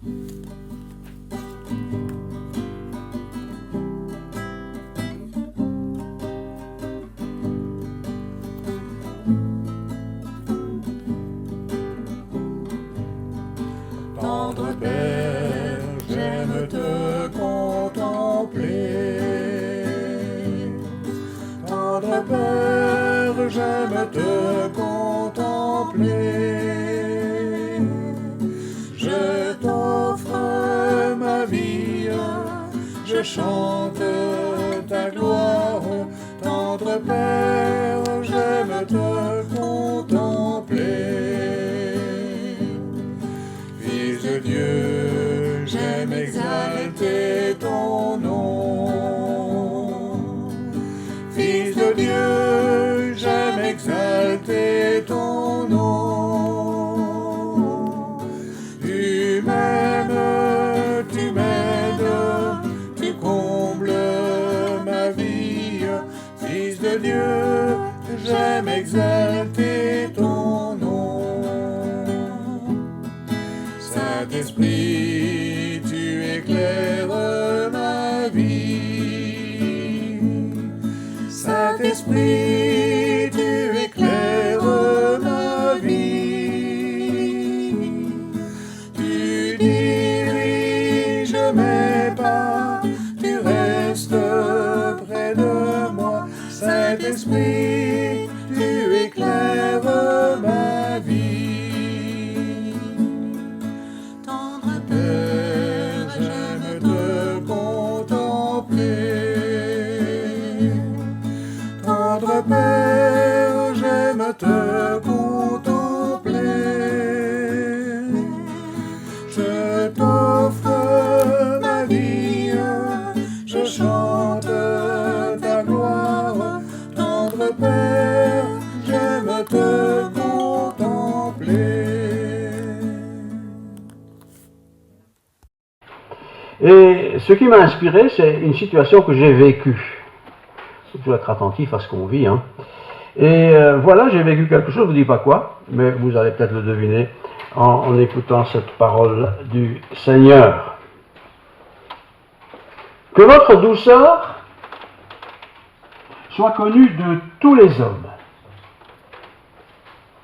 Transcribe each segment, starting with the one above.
Tendre Père, j'aime te contempler. Tendre Père, j'aime te contempler. Je t'offre ma vie, je chante ta gloire. Tendre Père, j'aime te contempler. Fils de Dieu, j'aime exalter ton nom. Fils de Dieu, j'aime exalter ton nom. Tu m'aimes, tu m'aides, tu combles ma vie. Fils de Dieu, j'aime exalter ton nom. Saint-Esprit, tu éclaires ma vie. Saint-Esprit, tu éclaires ma vie. Tu diriges mes pas, tu restes près de moi. Saint-Esprit, tu éclaires ma vie. Tendre Père, j'aime te contempler. Tendre Père, j'aime te contempler. Je t'offre ma vie, je chante ta gloire. Tendre Père, j'aime te contempler. Et ce qui m'a inspiré, c'est une situation que j'ai vécue. Il faut toujours être attentif à ce qu'on vit. Et voilà, j'ai vécu quelque chose, je ne vous dis pas quoi, mais vous allez peut-être le deviner en écoutant cette parole du Seigneur. Que votre douceur soit connue de tous les hommes.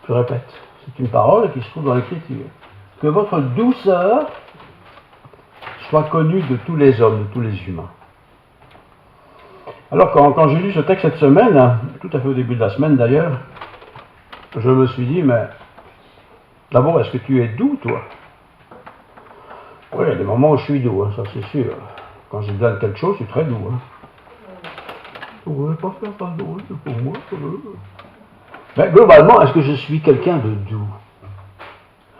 Je répète, c'est une parole qui se trouve dans l'Écriture. Que votre douceur soit connue de tous les hommes, de tous les humains. Alors quand j'ai lu ce texte cette semaine, tout à fait au début de la semaine d'ailleurs, je me suis dit, mais d'abord, est-ce que tu es doux, toi? Oui, il y a des moments où je suis doux, ça c'est sûr. Quand je donne quelque chose, je suis très doux. Ouais, pas faire ça, non, c'est pour moi. Mais globalement, est-ce que je suis quelqu'un de doux?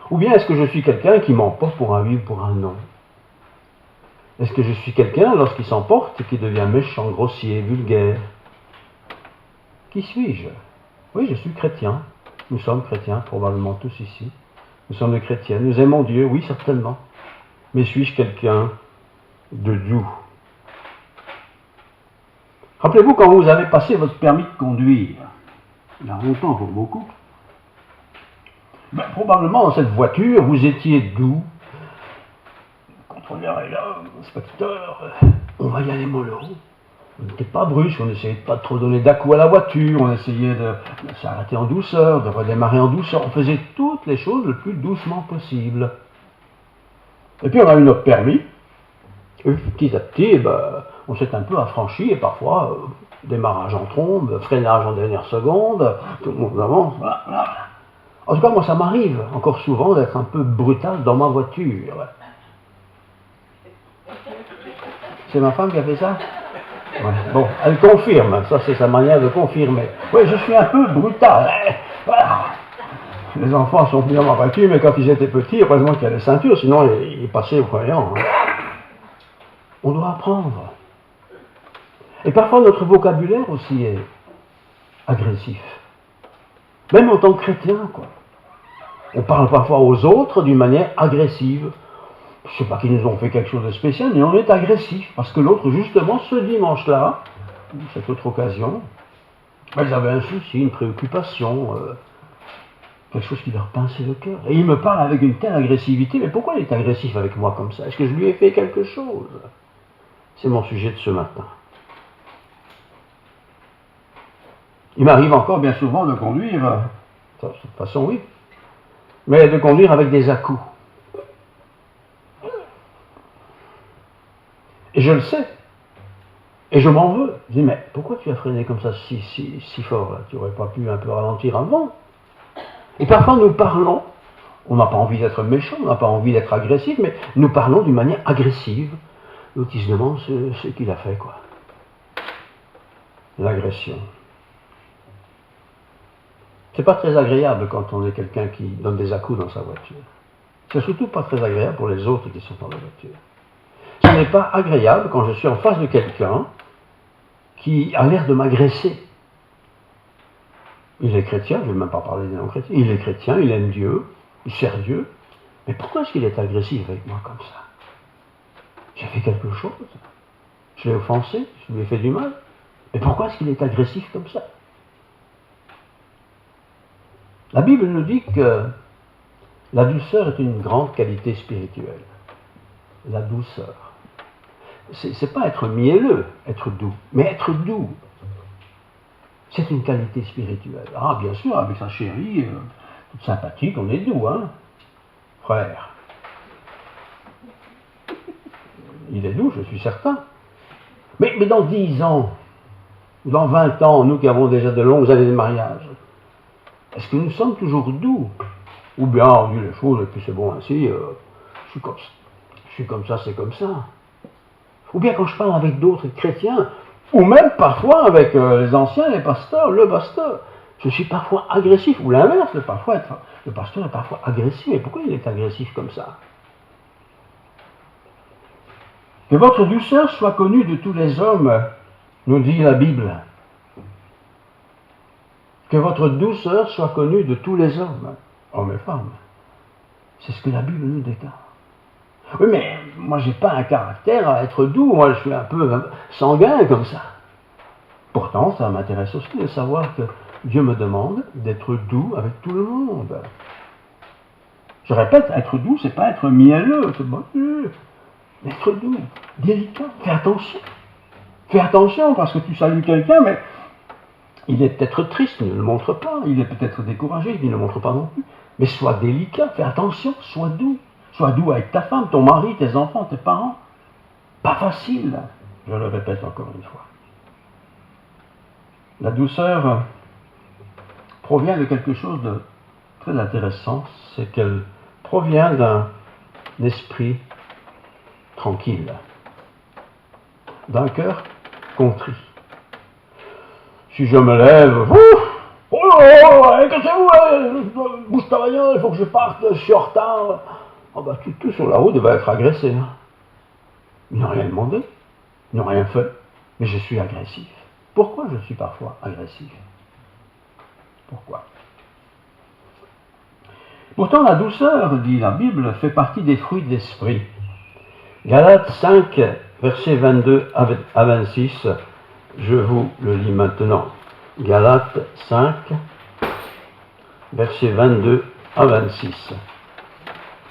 Ou bien est-ce que je suis quelqu'un qui m'emporte pour un oui ou pour un non? Est-ce que je suis quelqu'un, lorsqu'il s'emporte, qui devient méchant, grossier, vulgaire? Qui suis-je? Oui, je suis chrétien. Nous sommes chrétiens, probablement tous ici. Nous sommes des chrétiens. Nous aimons Dieu, oui, certainement. Mais suis-je quelqu'un de doux? Rappelez-vous quand vous avez passé votre permis de conduire, il y a longtemps pour beaucoup, probablement dans cette voiture, vous étiez doux. Le contrôleur est là, l'inspecteur, on va y aller mollo. On n'était pas brusque, on n'essayait pas de trop donner d'à-coups à la voiture, on essayait de s'arrêter en douceur, de redémarrer en douceur, on faisait toutes les choses le plus doucement possible. Et puis on a eu notre permis, et petit à petit, on s'est un peu affranchi, et parfois, démarrage en trombe, freinage en dernière seconde, tout le monde avance, voilà. En tout cas, moi ça m'arrive encore souvent d'être un peu brutal dans ma voiture. C'est ma femme qui a fait ça? Ouais. Bon, elle confirme, ça c'est sa manière de confirmer. Oui, je suis un peu brutal. Voilà. Les enfants sont venus dans ma voiture, mais quand ils étaient petits, heureusement qu'il y a les ceintures, sinon ils passaient au croyant. On doit apprendre. Et parfois notre vocabulaire aussi est agressif. Même en tant que chrétien, quoi. On parle parfois aux autres d'une manière agressive. Je ne sais pas qu'ils nous ont fait quelque chose de spécial, mais on est agressif, parce que l'autre, justement, ce dimanche-là, cette autre occasion, ils avaient un souci, une préoccupation. quelque chose qui leur pinçait le cœur. Et il me parle avec une telle agressivité, mais pourquoi il est agressif avec moi comme ça? Est-ce que je lui ai fait quelque chose? C'est mon sujet de ce matin. Il m'arrive encore bien souvent de conduire, de toute façon oui, mais de conduire avec des à-coups. Et je le sais. Et je m'en veux. Je dis, mais pourquoi tu as freiné comme ça si fort là? Tu n'aurais pas pu un peu ralentir avant? Et parfois nous parlons, on n'a pas envie d'être méchant, on n'a pas envie d'être agressif, mais nous parlons d'une manière agressive. L'autre il se demande ce qu'il a fait, quoi. L'agression. C'est pas très agréable quand on est quelqu'un qui donne des à-coups dans sa voiture. C'est surtout pas très agréable pour les autres qui sont dans la voiture. Ce n'est pas agréable quand je suis en face de quelqu'un qui a l'air de m'agresser. Il est chrétien, je ne vais même pas parler des non-chrétiens, il est chrétien, il aime Dieu, il sert Dieu, mais pourquoi est-ce qu'il est agressif avec moi comme ça? J'ai fait quelque chose, je l'ai offensé, je lui ai fait du mal, mais pourquoi est-ce qu'il est agressif comme ça? La Bible nous dit que la douceur est une grande qualité spirituelle. La douceur. C'est pas être mielleux, être doux, mais être doux. C'est une qualité spirituelle. Ah, bien sûr, avec sa chérie, toute sympathique, on est doux, hein, frère. Il est doux, je suis certain. Mais dans 10 ans, dans 20 ans, nous qui avons déjà de longues années de mariage, est-ce que nous sommes toujours doux? Ou bien on dit les choses et puis c'est bon ainsi, je suis comme ça, c'est comme ça. Ou bien quand je parle avec d'autres chrétiens, ou même parfois avec les anciens, les pasteurs, le pasteur, je suis parfois agressif, ou l'inverse, le pasteur est parfois agressif. Et pourquoi il est agressif comme ça? Que votre douceur soit connue de tous les hommes, nous dit la Bible. Que votre douceur soit connue de tous les hommes, hommes et femmes. C'est ce que la Bible nous déclare. Oui, mais moi, j'ai pas un caractère à être doux. Moi, je suis un peu sanguin comme ça. Pourtant, ça m'intéresse aussi de savoir que Dieu me demande d'être doux avec tout le monde. Je répète, être doux, c'est pas être mielleux, c'est bon. Être doux, délicat, fais attention. Fais attention parce que tu salues quelqu'un, mais il est peut-être triste, il ne le montre pas. Il est peut-être découragé, il ne le montre pas non plus. Mais sois délicat, fais attention, sois doux. Sois doux avec ta femme, ton mari, tes enfants, tes parents. Pas facile, je le répète encore une fois. La douceur provient de quelque chose de très intéressant, c'est qu'elle provient d'un esprit tranquille, d'un cœur contrit. Si je me lève, cassez-vous, bouge ta bagnole, il faut que je parte, je suis en retard. Oh bah, tout sur la route va être agressé. Hein. Ils n'ont rien demandé, ils n'ont rien fait, mais je suis agressif. Pourquoi je suis parfois agressif? Pourquoi? Pourtant, la douceur, dit la Bible, fait partie des fruits de l'esprit. Galates 5, versets 22 à 26, je vous le lis maintenant. Galates 5, versets 22 à 26.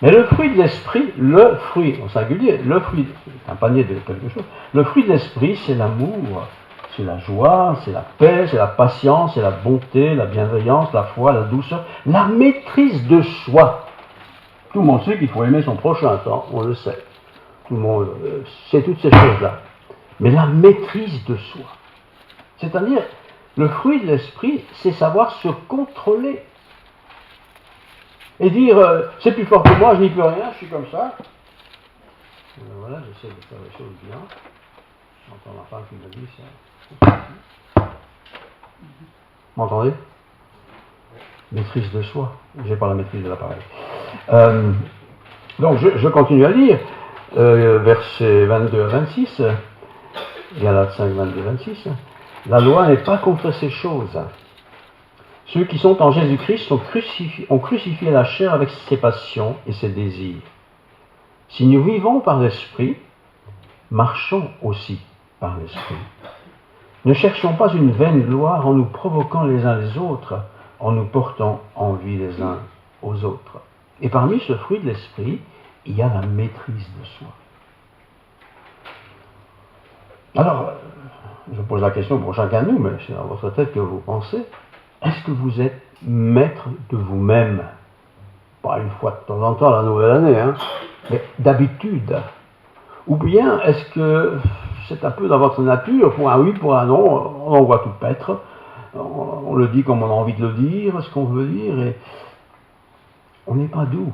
Mais le fruit de l'esprit, le fruit, au singulier, le fruit, c'est un panier de quelque chose, le fruit de l'esprit, c'est l'amour, c'est la joie, c'est la paix, c'est la patience, c'est la bonté, la bienveillance, la foi, la douceur, la maîtrise de soi. Tout le monde sait qu'il faut aimer son prochain, on le sait. Tout le monde sait toutes ces choses-là. Mais la maîtrise de soi, c'est-à-dire, le fruit de l'esprit, c'est savoir se contrôler. Et dire, c'est plus fort que moi, je n'y peux rien, je suis comme ça. Voilà, j'essaie de faire les choses bien. J'entends ma femme qui me dit ça. M'entendez? Maîtrise de soi. J'ai pas la maîtrise de l'appareil. Donc, je continue à lire. Versets 22 à 26. Galates 5, 22 à 26. La loi n'est pas contre ces choses. Ceux qui sont en Jésus-Christ ont crucifié la chair avec ses passions et ses désirs. Si nous vivons par l'Esprit, marchons aussi par l'Esprit. Ne cherchons pas une vaine gloire en nous provoquant les uns les autres, en nous portant envie les uns aux autres. Et parmi ce fruit de l'esprit, il y a la maîtrise de soi. Alors, je pose la question pour chacun de nous, mais c'est dans votre tête que vous pensez. Est-ce que vous êtes maître de vous-même? Pas une fois de temps en temps, la nouvelle année, hein, mais d'habitude. Ou bien est-ce que c'est un peu dans votre nature, pour un oui, pour un non, on envoie tout paître, on le dit comme on a envie de le dire, ce qu'on veut dire, et on n'est pas doux.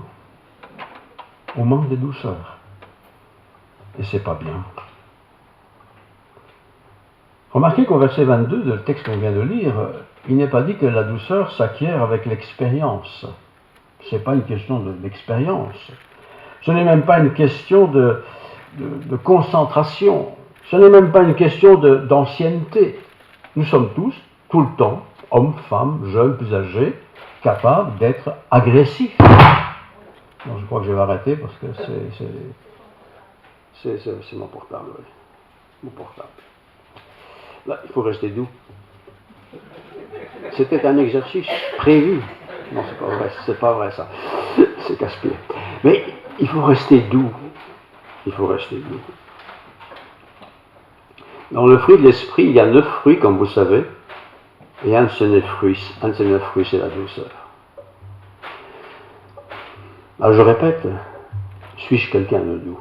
On manque de douceur. Et c'est pas bien. Remarquez qu'au verset 22 du texte qu'on vient de lire, il n'est pas dit que la douceur s'acquiert avec l'expérience. Ce n'est pas une question de l'expérience. Ce n'est même pas une question de concentration. Ce n'est même pas une question d'ancienneté. Nous sommes tous, tout le temps, hommes, femmes, jeunes, plus âgés, capables d'être agressifs. Non, je crois que je vais arrêter parce que c'est mon portable. Oui. Mon portable. Là, il faut rester doux. C'était un exercice prévu. Non, c'est pas vrai ça. C'est casse-pied. Mais il faut rester doux. Il faut rester doux. Dans le fruit de l'esprit, il y a 9 fruits, comme vous savez. Et un de ces 9 fruits, c'est la douceur. Alors je répète, suis-je quelqu'un de doux?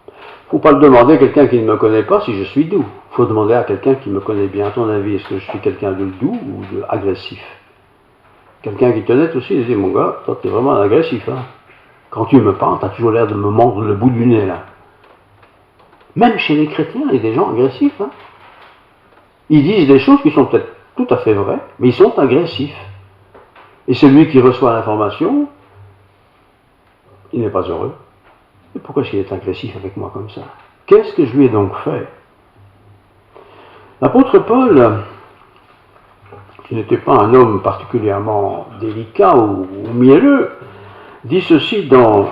Il ne faut pas le demander à quelqu'un qui ne me connaît pas si je suis doux. Il faut demander à quelqu'un qui me connaît bien. À ton avis, est-ce que je suis quelqu'un de doux ou agressif? Quelqu'un qui te connaît aussi, il dit, mon gars, toi tu es vraiment agressif. Hein? Quand tu me parles, tu as toujours l'air de me mordre le bout du nez là. Même chez les chrétiens, il y a des gens agressifs. Hein? Ils disent des choses qui sont peut-être tout à fait vraies, mais ils sont agressifs. Et celui qui reçoit l'information, il n'est pas heureux. Et pourquoi est-ce qu'il est agressif avec moi comme ça? Qu'est-ce que je lui ai donc fait? L'apôtre Paul, qui n'était pas un homme particulièrement délicat ou mielleux, dit ceci dans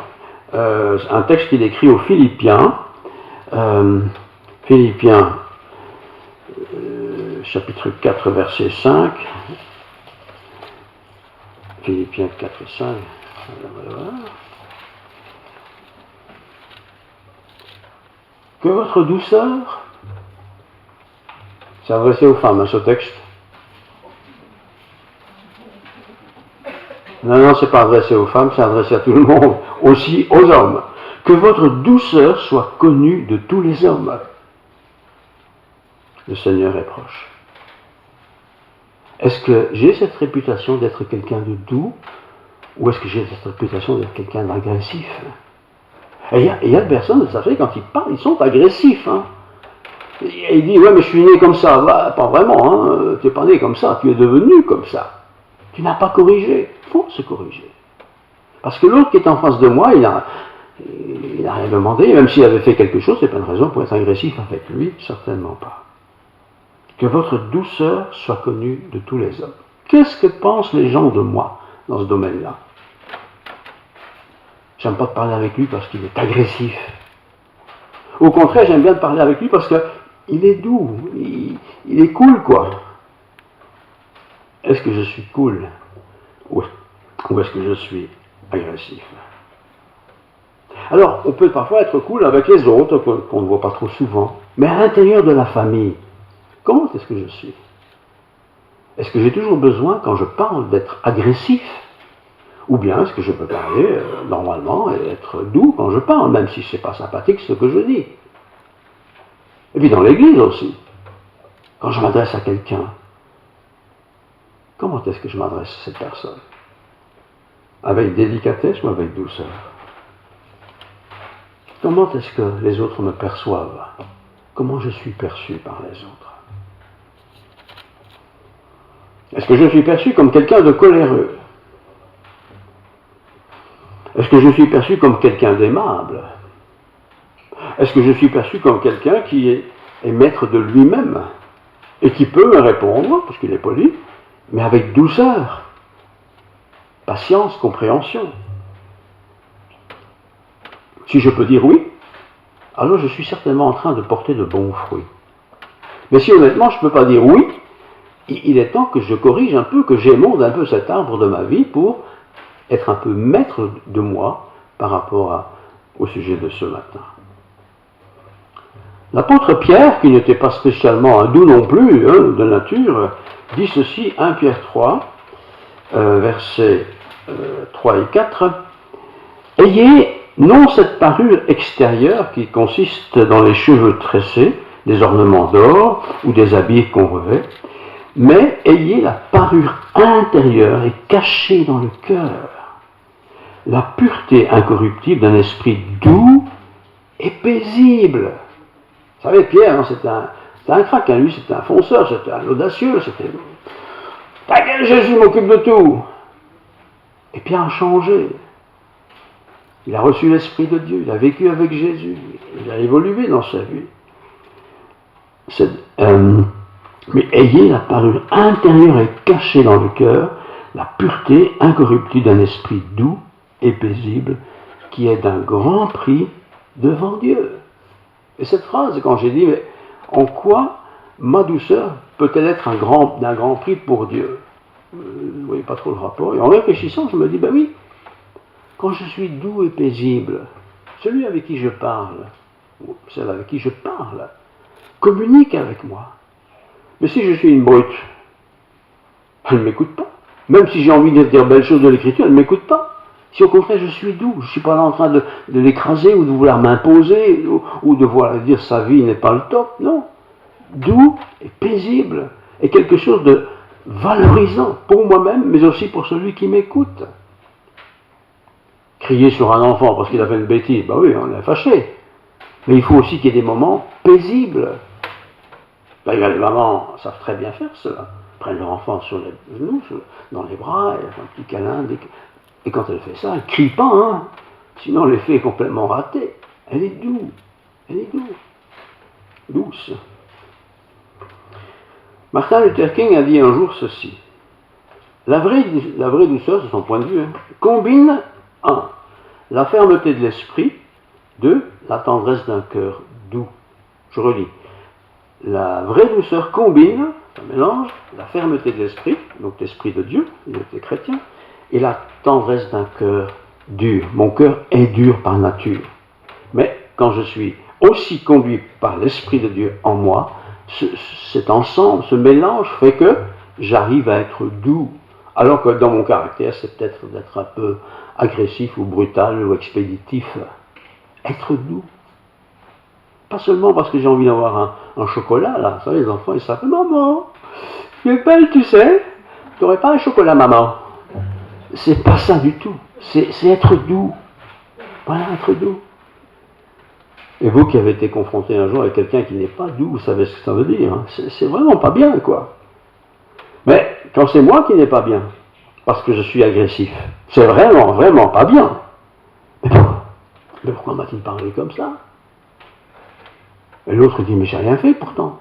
un texte qu'il écrit aux Philippiens, Philippiens chapitre 4, verset 5, Philippiens 4, 5, voilà. Que votre douceur, c'est adressé aux femmes, hein, ce texte. Non, c'est pas adressé aux femmes, c'est adressé à tout le monde, aussi aux hommes. Que votre douceur soit connue de tous les hommes. Le Seigneur est proche. Est-ce que j'ai cette réputation d'être quelqu'un de doux, ou est-ce que j'ai cette réputation d'être quelqu'un d'agressif? Et il y a des personnes, vous savez, quand ils parlent, ils sont agressifs. Hein. Et il dit, ouais, mais je suis né comme ça. Bah, pas vraiment, hein. Tu n'es pas né comme ça, tu es devenu comme ça. Tu n'as pas corrigé. Il faut se corriger. Parce que l'autre qui est en face de moi, il n'a rien demandé, même s'il avait fait quelque chose, c'est pas une raison pour être agressif avec lui, certainement pas. Que votre douceur soit connue de tous les hommes. Qu'est-ce que pensent les gens de moi dans ce domaine-là? J'aime pas te parler avec lui parce qu'il est agressif. Au contraire, j'aime bien te parler avec lui parce qu'il est doux, il est cool, quoi. Est-ce que je suis cool ou est-ce que je suis agressif? Alors, on peut parfois être cool avec les autres, qu'on ne voit pas trop souvent, mais à l'intérieur de la famille, comment est-ce que je suis? Est-ce que j'ai toujours besoin, quand je parle, d'être agressif? Ou bien est-ce que je peux parler normalement et être doux quand je parle, même si ce n'est pas sympathique ce que je dis? Et puis dans l'église aussi, quand je m'adresse à quelqu'un, comment est-ce que je m'adresse à cette personne? Avec délicatesse ou avec douceur? Comment est-ce que les autres me perçoivent? Comment je suis perçu par les autres? Est-ce que je suis perçu comme quelqu'un de coléreux? Est-ce que je suis perçu comme quelqu'un d'aimable? Est-ce que je suis perçu comme quelqu'un qui est maître de lui-même et qui peut me répondre, parce qu'il est poli, mais avec douceur, patience, compréhension? Si je peux dire oui, alors je suis certainement en train de porter de bons fruits. Mais si honnêtement je ne peux pas dire oui, il est temps que je corrige un peu, que j'émonde un peu cet arbre de ma vie pour être un peu maître de moi par rapport au sujet de ce matin. L'apôtre Pierre, qui n'était pas spécialement un doux non plus, de nature, dit ceci, 1 Pierre 3, versets 3 et 4, « Ayez non cette parure extérieure qui consiste dans les cheveux tressés, des ornements d'or ou des habits qu'on revêt, mais ayez la parure intérieure et cachée dans le cœur, la pureté incorruptible d'un esprit doux et paisible. » Vous savez, Pierre, hein, c'était un crack, hein, lui, c'était un fonceur, c'était un audacieux, c'était... Ta gueule, Jésus m'occupe de tout. Et Pierre a changé. Il a reçu l'Esprit de Dieu, il a vécu avec Jésus, il a évolué dans sa vie. Mais ayez la parure intérieure et cachée dans le cœur, la pureté incorruptible d'un esprit doux et paisible, qui est d'un grand prix devant Dieu. Et cette phrase, quand j'ai dit, mais en quoi ma douceur peut-elle être d'un grand prix pour Dieu? Vous ne voyez pas trop le rapport. Et en réfléchissant, je me dis, ben oui, quand je suis doux et paisible, celui avec qui je parle, ou celle avec qui je parle, communique avec moi. Mais si je suis une brute, elle ne m'écoute pas. Même si j'ai envie de dire belles choses de l'Écriture, elle ne m'écoute pas. Si au contraire je suis doux, je ne suis pas là en train de l'écraser ou de vouloir m'imposer ou de vouloir dire sa vie n'est pas le top, non. Doux et paisible est quelque chose de valorisant pour moi-même, mais aussi pour celui qui m'écoute. Crier sur un enfant parce qu'il a fait une bêtise, ben oui, on est fâché. Mais il faut aussi qu'il y ait des moments paisibles. Ben, les mamans savent très bien faire cela. Prennent leur enfant sur les genoux, dans les bras, et un petit câlin. Et quand elle fait ça, elle ne crie pas, hein. Sinon l'effet est complètement raté. Elle est douce. Elle est douce. Martin Luther King a dit un jour ceci. La vraie douceur, c'est son point de vue, combine 1. La fermeté de l'esprit, 2. La tendresse d'un cœur doux. Je relis. La vraie douceur combine, ça mélange, la fermeté de l'esprit, donc l'esprit de Dieu, il était chrétien, et la tendresse d'un cœur dur. Mon cœur est dur par nature. Mais quand je suis aussi conduit par l'Esprit de Dieu en moi, cet ensemble, ce mélange fait que j'arrive à être doux. Alors que dans mon caractère, c'est peut-être d'être un peu agressif ou brutal ou expéditif. Être doux. Pas seulement parce que j'ai envie d'avoir un chocolat, là. Vous savez, les enfants, ils s'appellent maman. Tu es belle, tu sais. Tu n'aurais pas un chocolat, maman. C'est pas ça du tout. C'est être doux. Voilà, être doux. Et vous qui avez été confronté un jour avec quelqu'un qui n'est pas doux, vous savez ce que ça veut dire. Hein. C'est vraiment pas bien, quoi. Mais quand c'est moi qui n'ai pas bien, parce que je suis agressif, c'est vraiment, vraiment pas bien. Mais pourquoi m'a-t-il parlé comme ça? Et l'autre dit, mais j'ai rien fait pourtant.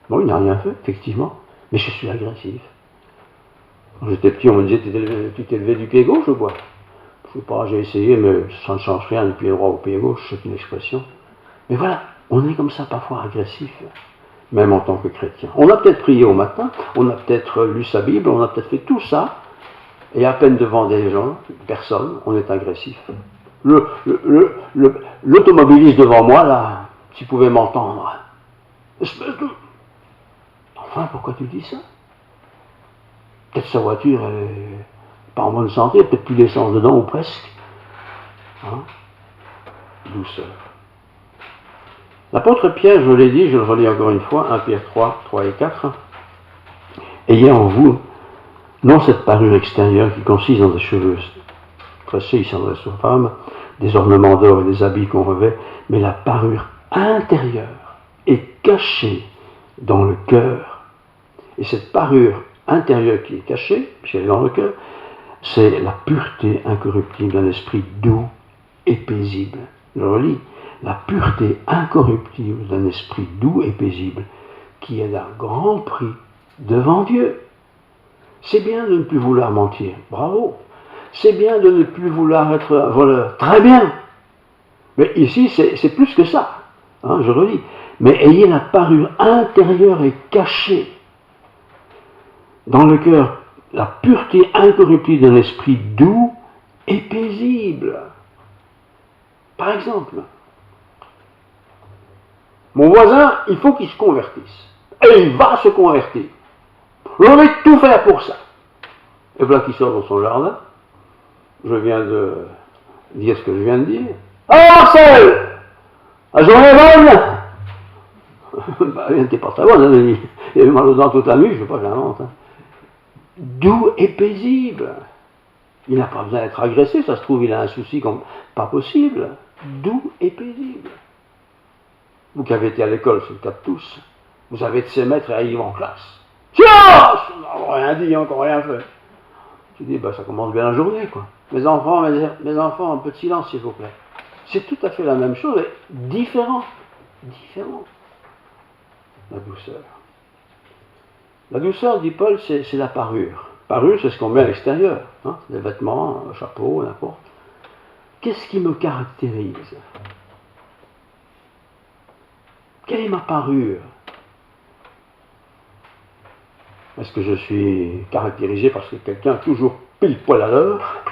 Bon, il n'a rien fait, effectivement. Mais je suis agressif. Quand j'étais petit, on me disait, tu t'es levé du pied gauche ou quoi? Je ne sais pas, j'ai essayé, mais ça ne change rien du pied droit au pied gauche, c'est une expression. Mais voilà, on est comme ça parfois agressif, même en tant que chrétien. On a peut-être prié au matin, on a peut-être lu sa Bible, on a peut-être fait tout ça, et à peine devant des gens, personne, on est agressif. L'automobiliste devant moi, là, s'il pouvait m'entendre, espèce de... Enfin, pourquoi tu dis ça? Peut-être sa voiture, elle n'est pas en bonne santé, peut-être plus d'essence dedans, ou presque. Hein? Douceur. L'apôtre Pierre, je l'ai dit, je le relis encore une fois, 1 Pierre 3, 3 et 4. Ayez en vous, non cette parure extérieure qui consiste dans des cheveux tressés, il s'adresse aux femmes, des ornements d'or et des habits qu'on revêt, mais la parure intérieure est cachée dans le cœur. Et cette parure intérieure qui est cachée, puisqu'elle est dans le cœur, c'est la pureté incorruptible d'un esprit doux et paisible. Je relis. La pureté incorruptible d'un esprit doux et paisible, qui est d'un grand prix devant Dieu. C'est bien de ne plus vouloir mentir, bravo. C'est bien de ne plus vouloir être un voleur, très bien. Mais ici, c'est plus que ça. Hein, je relis. Mais ayez la parure intérieure et cachée. dans le cœur la pureté incorruptible d'un esprit doux et paisible. Par exemple, mon voisin, il faut qu'il se convertisse. Et il va se convertir. Je vais tout faire pour ça. Et voilà qu'il sort dans son jardin. Je viens de dire ce que je viens de dire. Ah, Marcel! La journée est bonne! Bah, elle n'était pas très bonne, hein, il avait mal aux dents toute la nuit, je ne sais pas, j'invente. Hein. Doux et paisible. Il n'a pas besoin d'être agressé, ça se trouve, il a un souci comme pas possible. Doux et paisible. Vous qui avez été à l'école, c'est le cas de tous, vous avez de ces maîtres et arrivent en classe. Silence! On n'a rien dit, encore rien fait. Tu dis, bah, ça commence bien la journée, quoi. Mes enfants, un peu de silence, s'il vous plaît. C'est tout à fait la même chose, mais différent. Différent. La douceur. La douceur, dit Paul, c'est la parure. Parure, c'est ce qu'on met à l'extérieur. Hein, des vêtements, un chapeau, n'importe. Qu'est-ce qui me caractérise? Quelle est ma parure? Est-ce que je suis caractérisé parce que quelqu'un est toujours pile poil à l'heure?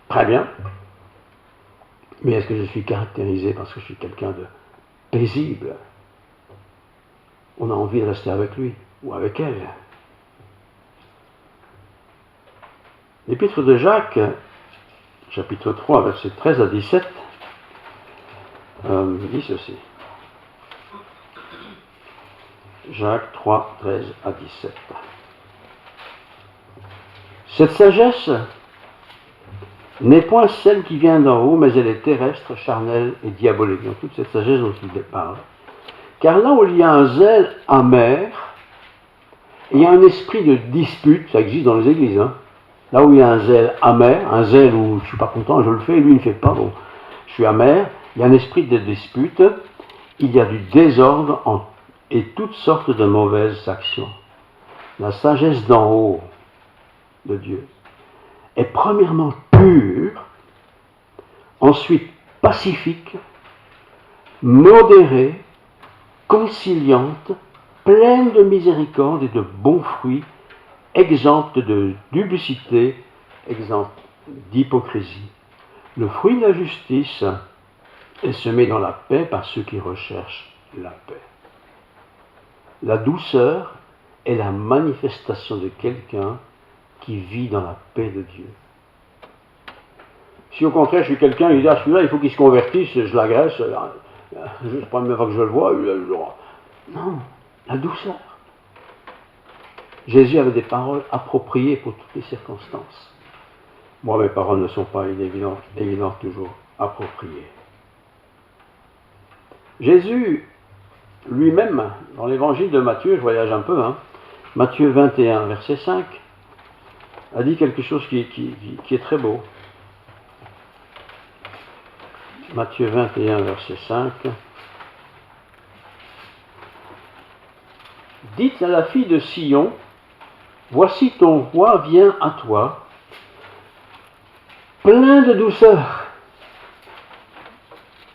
Très bien. Mais est-ce que je suis caractérisé parce que je suis quelqu'un de paisible? On a envie de rester avec lui ou avec elle. L'épître de Jacques, chapitre 3, versets 13 à 17, dit ceci. Jacques 3, 13 à 17. Cette sagesse n'est point celle qui vient d'en haut, mais elle est terrestre, charnelle et diabolique. Donc toute cette sagesse dont il parle. Car là où il y a un zèle amer, il y a un esprit de dispute, ça existe dans les églises, hein. Là où il y a un zèle amer, un zèle où je ne suis pas content, je le fais, lui il ne fait pas, bon, je suis amer, il y a un esprit de dispute, il y a du désordre et toutes sortes de mauvaises actions. La sagesse d'en haut de Dieu est premièrement pure, ensuite pacifique, modérée, conciliante, pleine de miséricorde et de bons fruits, exempte de dubicité, exempte d'hypocrisie. Le fruit de la justice est semé dans la paix par ceux qui recherchent la paix. La douceur est la manifestation de quelqu'un qui vit dans la paix de Dieu. Si au contraire je suis quelqu'un qui dit ah celui-là il faut qu'il se convertisse, je l'agresse, c'est la première fois que je le vois, il a le droit. Non, la douceur. Jésus avait des paroles appropriées pour toutes les circonstances. Moi, mes paroles ne sont pas évidentes toujours appropriées. Jésus, lui-même, dans l'évangile de Matthieu, je voyage un peu, hein, Matthieu 21, verset 5, a dit quelque chose qui est très beau. Matthieu 21, verset 5. Dites à la fille de Sion, voici ton roi vient à toi, plein de douceur.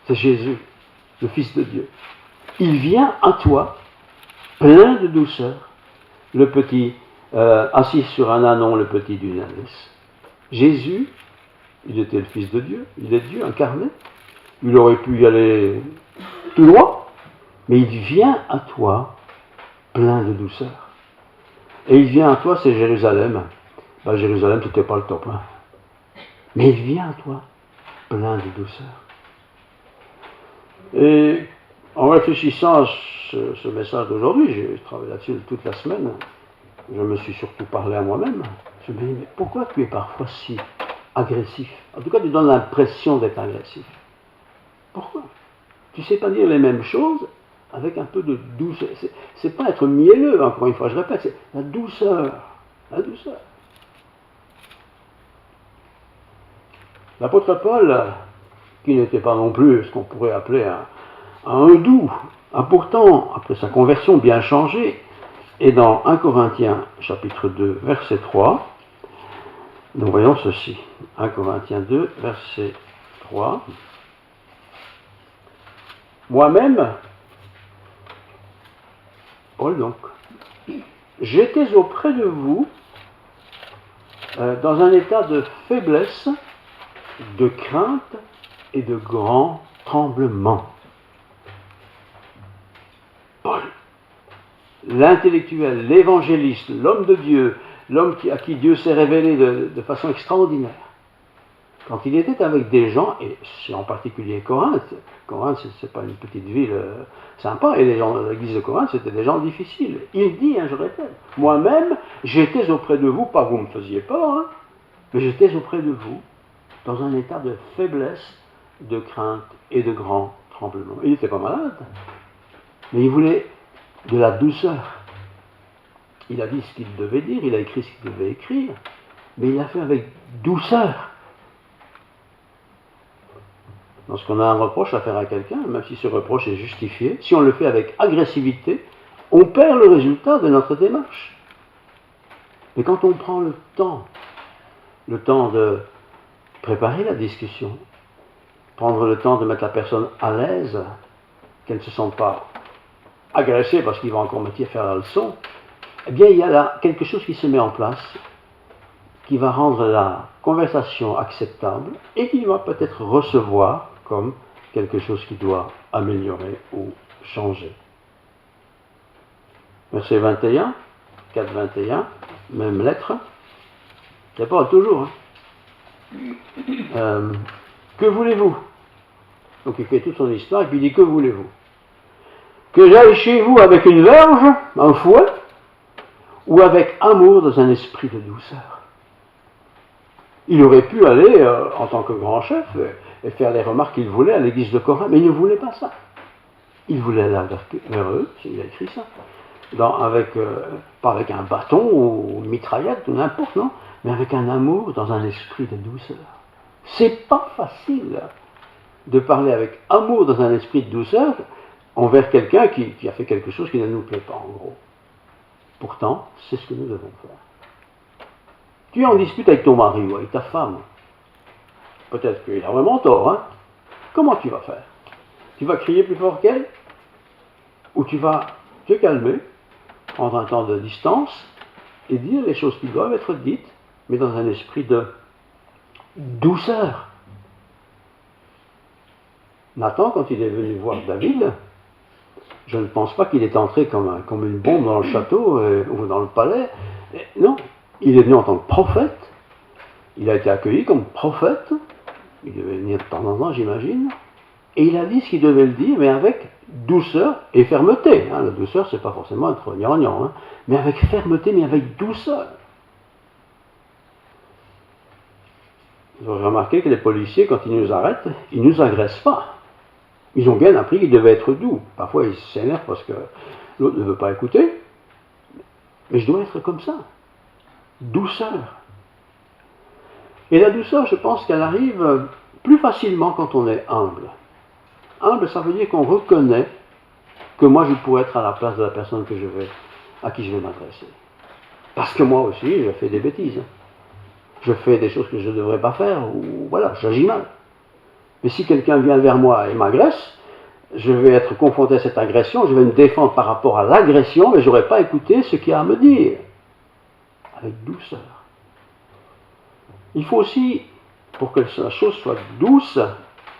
C'est Jésus, le Fils de Dieu. Il vient à toi, plein de douceur, le petit, assis sur un ânon, le petit d'une ânesse. Jésus, il était le Fils de Dieu, il est Dieu incarné. Il aurait pu y aller tout droit, mais il vient à toi, plein de douceur. Et il vient à toi, c'est Jérusalem. Ben, Jérusalem, c'était pas le top. Hein. Mais il vient à toi, plein de douceur. Et en réfléchissant à ce message d'aujourd'hui, j'ai travaillé là-dessus toute la semaine, je me suis surtout parlé à moi-même. Je me dis, mais pourquoi tu es parfois si agressif? En tout cas, tu donnes l'impression d'être agressif. Pourquoi? Tu ne sais pas dire les mêmes choses avec un peu de douceur. C'est pas être mielleux, encore une fois, je répète, c'est la douceur. La douceur. L'apôtre Paul, qui n'était pas non plus ce qu'on pourrait appeler un doux, a pourtant, après sa conversion, bien changé. Et dans 1 Corinthiens, chapitre 2, verset 3, nous voyons ceci. 1 Corinthiens 2, verset 3. Moi-même, Paul donc, j'étais auprès de vous dans un état de faiblesse, de crainte et de grand tremblement. Paul, l'intellectuel, l'évangéliste, l'homme de Dieu, l'homme à qui Dieu s'est révélé de façon extraordinaire, quand il était avec des gens, et c'est en particulier Corinthe c'est pas une petite ville sympa, et les gens de l'église de Corinthe c'était des gens difficiles. Il dit, je répète, moi-même j'étais auprès de vous, pas que vous me faisiez peur, mais j'étais auprès de vous dans un état de faiblesse, de crainte et de grand tremblement. Il n'était pas malade, mais il voulait de la douceur. Il a dit ce qu'il devait dire, il a écrit ce qu'il devait écrire, mais il l'a fait avec douceur. Lorsqu'on a un reproche à faire à quelqu'un, même si ce reproche est justifié, si on le fait avec agressivité, on perd le résultat de notre démarche. Mais quand on prend le temps de préparer la discussion, prendre le temps de mettre la personne à l'aise, qu'elle ne se sente pas agressée parce qu'il va encore faire la leçon, eh bien il y a là quelque chose qui se met en place qui va rendre la conversation acceptable et qui va peut-être recevoir comme quelque chose qui doit améliorer ou changer. Verset 21, 4-21, même lettre, c'est pas toujours. Que voulez-vous? Donc il fait toute son histoire et puis il dit que voulez-vous? Que j'aille chez vous avec une verge, un fouet, ou avec amour dans un esprit de douceur? Il aurait pu aller en tant que grand chef et faire les remarques qu'il voulait à l'église de Corinthe, mais il ne voulait pas ça. Il voulait aller vers eux, il a écrit ça, pas avec un bâton ou une mitraillette ou n'importe, non, mais avec un amour dans un esprit de douceur. C'est pas facile de parler avec amour dans un esprit de douceur envers quelqu'un qui a fait quelque chose qui ne nous plaît pas, en gros. Pourtant, c'est ce que nous devons faire. Tu es en dispute avec ton mari ou avec ta femme. Peut-être qu'il a vraiment tort, Comment tu vas faire? Tu vas crier plus fort qu'elle? Ou tu vas te calmer, prendre un temps de distance et dire les choses qui doivent être dites, mais dans un esprit de douceur. Nathan, quand il est venu voir David, je ne pense pas qu'il est entré comme une bombe dans le château ou dans le palais. Non, il est venu en tant que prophète. Il a été accueilli comme prophète. Il devait venir de temps en temps, j'imagine. Et il a dit ce qu'il devait le dire, mais avec douceur et fermeté. La douceur, c'est pas forcément être gnangnan, mais avec fermeté, mais avec douceur. Vous aurez remarqué que les policiers, quand ils nous arrêtent, ils ne nous agressent pas. Ils ont bien appris qu'ils devaient être doux. Parfois, ils s'énervent parce que l'autre ne veut pas écouter. Mais je dois être comme ça. Douceur. Et la douceur, je pense qu'elle arrive plus facilement quand on est humble. Humble, ça veut dire qu'on reconnaît que moi, je pourrais être à la place de la personne à qui je vais m'adresser. Parce que moi aussi, je fais des bêtises. Je fais des choses que je ne devrais pas faire, ou voilà, j'agis mal. Mais si quelqu'un vient vers moi et m'agresse, je vais être confronté à cette agression, je vais me défendre par rapport à l'agression, mais je n'aurai pas écouté ce qu'il y a à me dire. Avec douceur. Il faut aussi, pour que la chose soit douce,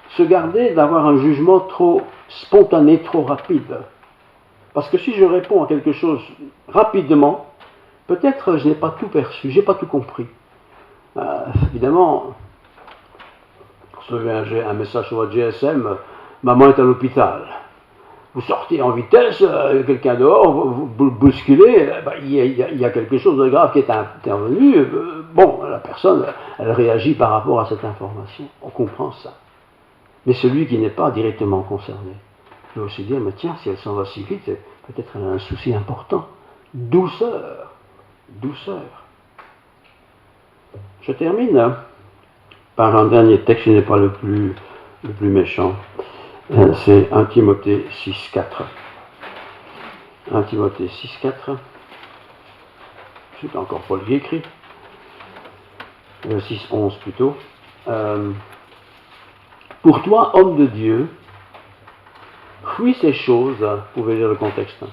se garder d'avoir un jugement trop spontané, trop rapide. Parce que si je réponds à quelque chose rapidement, peut-être je n'ai pas tout perçu, je n'ai pas tout compris. Évidemment, j'ai un message sur votre GSM, maman est à l'hôpital. Vous sortez en vitesse, quelqu'un dehors, vous bousculez, il y a quelque chose de grave qui est intervenu. La personne, elle réagit par rapport à cette information. On comprend ça. Mais celui qui n'est pas directement concerné peut aussi dire, mais tiens, si elle s'en va si vite, peut-être elle a un souci important. Douceur. Douceur. Je termine par un dernier texte qui n'est pas le plus méchant. C'est 1 Timothée 6,4. 1 Timothée 6,4. C'est encore Paul qui écrit. 6,11 plutôt. Pour toi, homme de Dieu, fuis ces choses, vous pouvez lire le contexte,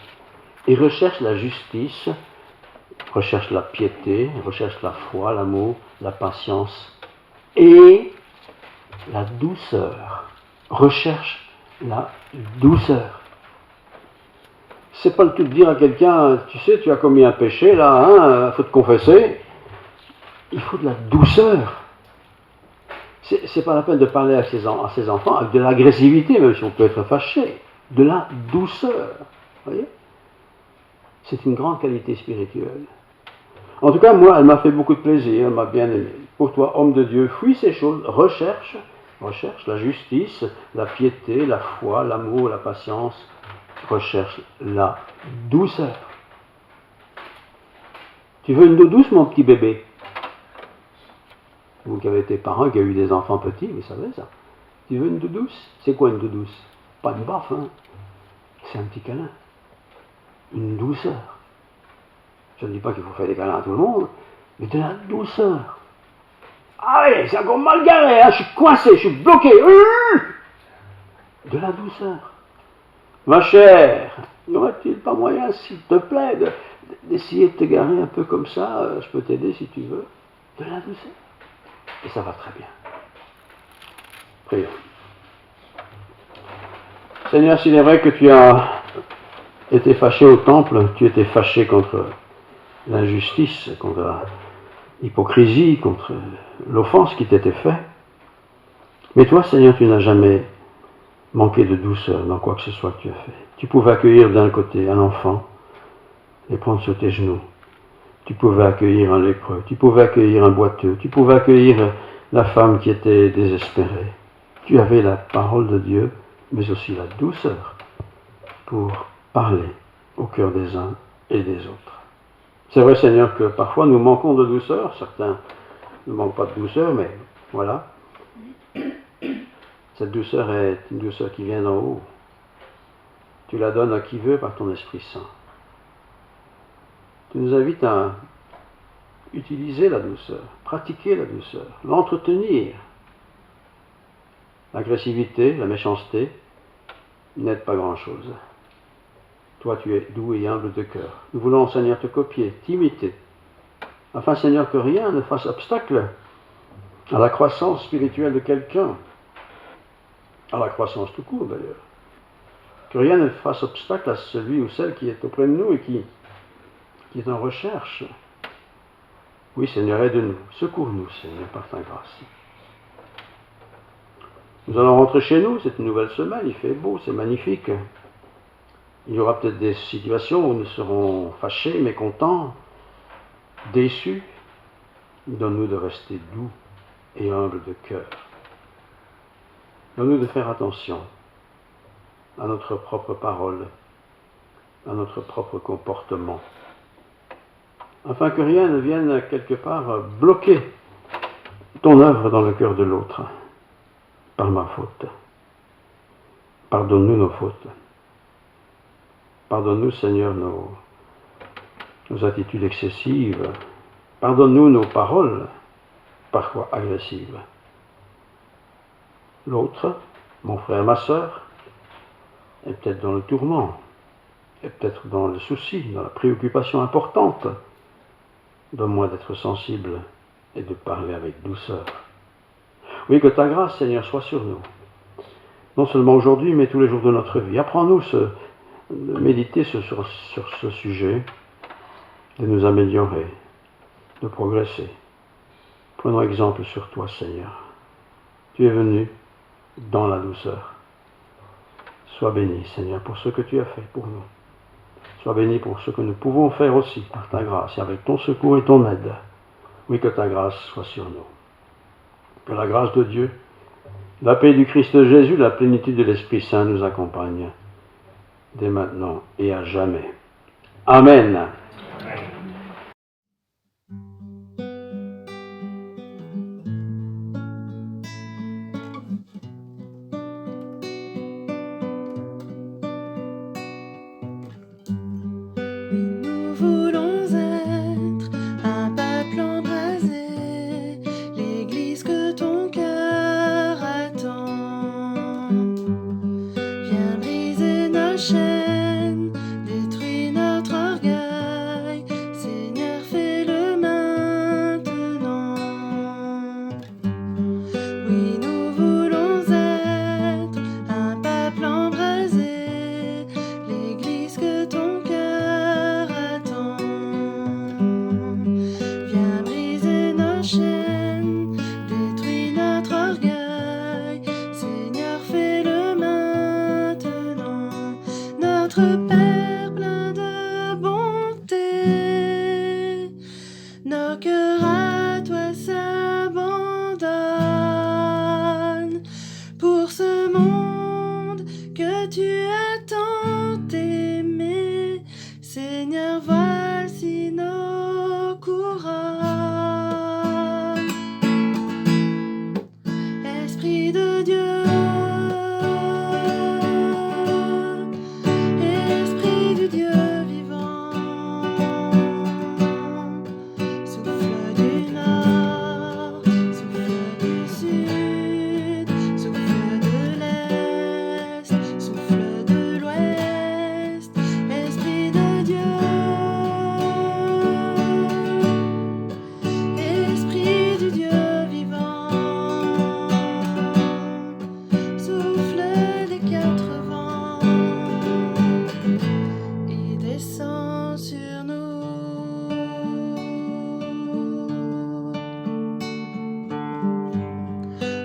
et recherche la justice, recherche la piété, recherche la foi, l'amour, la patience et la douceur. Recherche la douceur. C'est pas le tout de dire à quelqu'un, tu sais, tu as commis un péché là, hein, faut te confesser. Il faut de la douceur. C'est pas la peine de parler à ses enfants avec de l'agressivité, même si on peut être fâché. De la douceur. Vous voyez? C'est une grande qualité spirituelle. En tout cas, moi, elle m'a fait beaucoup de plaisir, elle m'a bien aimé. Pour toi, homme de Dieu, fuis ces choses, recherche la justice, la piété, la foi, l'amour, la patience, recherche la douceur. Tu veux une eau douce, mon petit bébé? Vous qui avez été parents, qui avez eu des enfants petits, vous savez ça. Tu veux une eau douce? C'est quoi une eau douce? Pas une baffe, hein? C'est un petit câlin. Une douceur. Je ne dis pas qu'il faut faire des câlins à tout le monde, mais de la douceur. Allez, c'est encore mal garé, hein, je suis coincé, je suis bloqué. De la douceur. Ma chère, n'y aurait-il pas moyen, s'il te plaît, d'essayer de t'égarer un peu comme ça? Je peux t'aider si tu veux. De la douceur. Et ça va très bien. Prions. Seigneur, s'il est vrai que tu as été fâché au temple, tu étais fâché contre l'injustice, contre l'hypocrisie, contre l'offense qui t'était faite. Mais toi, Seigneur, tu n'as jamais manqué de douceur dans quoi que ce soit que tu as fait. Tu pouvais accueillir d'un côté un enfant, les prendre sur tes genoux. Tu pouvais accueillir un lépreux, tu pouvais accueillir un boiteux, tu pouvais accueillir la femme qui était désespérée. Tu avais la parole de Dieu, mais aussi la douceur pour parler au cœur des uns et des autres. C'est vrai, Seigneur, que parfois nous manquons de douceur. Certains ne manquent pas de douceur, mais voilà. Cette douceur est une douceur qui vient d'en haut. Tu la donnes à qui veut par ton Esprit Saint. Tu nous invites à utiliser la douceur, pratiquer la douceur, l'entretenir. L'agressivité, la méchanceté n'aident pas grand-chose. Toi, tu es doux et humble de cœur. Nous voulons, Seigneur, te copier, t'imiter, afin, Seigneur, que rien ne fasse obstacle à la croissance spirituelle de quelqu'un, à la croissance tout court d'ailleurs. Que rien ne fasse obstacle à celui ou celle qui est auprès de nous et qui est en recherche. Oui, Seigneur, aide-nous, secours-nous, Seigneur, par ta grâce. Nous allons rentrer chez nous, c'est une nouvelle semaine, il fait beau, c'est magnifique. Il y aura peut-être des situations où nous serons fâchés, mécontents, déçus. Donne-nous de rester doux et humbles de cœur. Donne-nous de faire attention à notre propre parole, à notre propre comportement, afin que rien ne vienne quelque part bloquer ton œuvre dans le cœur de l'autre, par ma faute. Pardonne-nous nos fautes. Pardonne-nous, Seigneur, nos attitudes excessives. Pardonne-nous nos paroles, parfois agressives. L'autre, mon frère, ma sœur, est peut-être dans le tourment, est peut-être dans le souci, dans la préoccupation importante. Donne-moi d'être sensible et de parler avec douceur. Oui, que ta grâce, Seigneur, soit sur nous. Non seulement aujourd'hui, mais tous les jours de notre vie. Apprends-nous de méditer sur ce sujet, de nous améliorer, de progresser. Prenons exemple sur toi, Seigneur. Tu es venu dans la douceur. Sois béni, Seigneur, pour ce que tu as fait pour nous. Sois béni pour ce que nous pouvons faire aussi par ta grâce et avec ton secours et ton aide. Oui, que ta grâce soit sur nous. Que la grâce de Dieu, la paix du Christ Jésus, la plénitude de l'Esprit Saint nous accompagne dès maintenant et à jamais. Amen. Nous voulons être un peuple embrasé, l'Église que ton cœur attend. Viens briser nos chaînes, détruis notre orgueil. notre Père plein de bonté, nos cœurs à toi s'abandonnent pour ce monde que tu as tant aimé. Seigneur, voici nos couronnes. Esprit de Dieu, Esprit du Dieu vivant, souffle du nord, souffle du sud, souffle de l'est, souffle de l'ouest, Esprit de Dieu, Esprit du Dieu vivant, souffle des quatre vents et descend sur nous.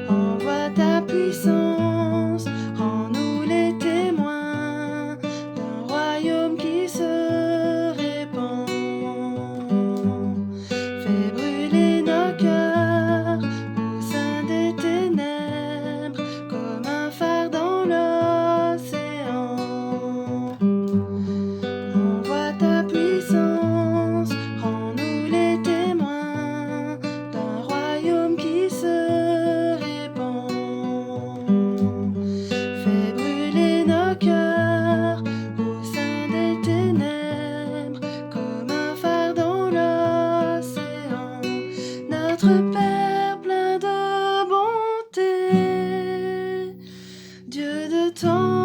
Envoie ta puissance, rends-nous les témoins d'un royaume qui se répand. Fais brûler nos cœurs au sein des ténèbres comme un phare dans l'océan. Envoie ta puissance, rends-nous les témoins d'un royaume qui se répand. Fais brûler nos cœurs au sein des ténèbres comme un phare dans l'océan. Notre Père plein de bonté, Dieu de tendresse,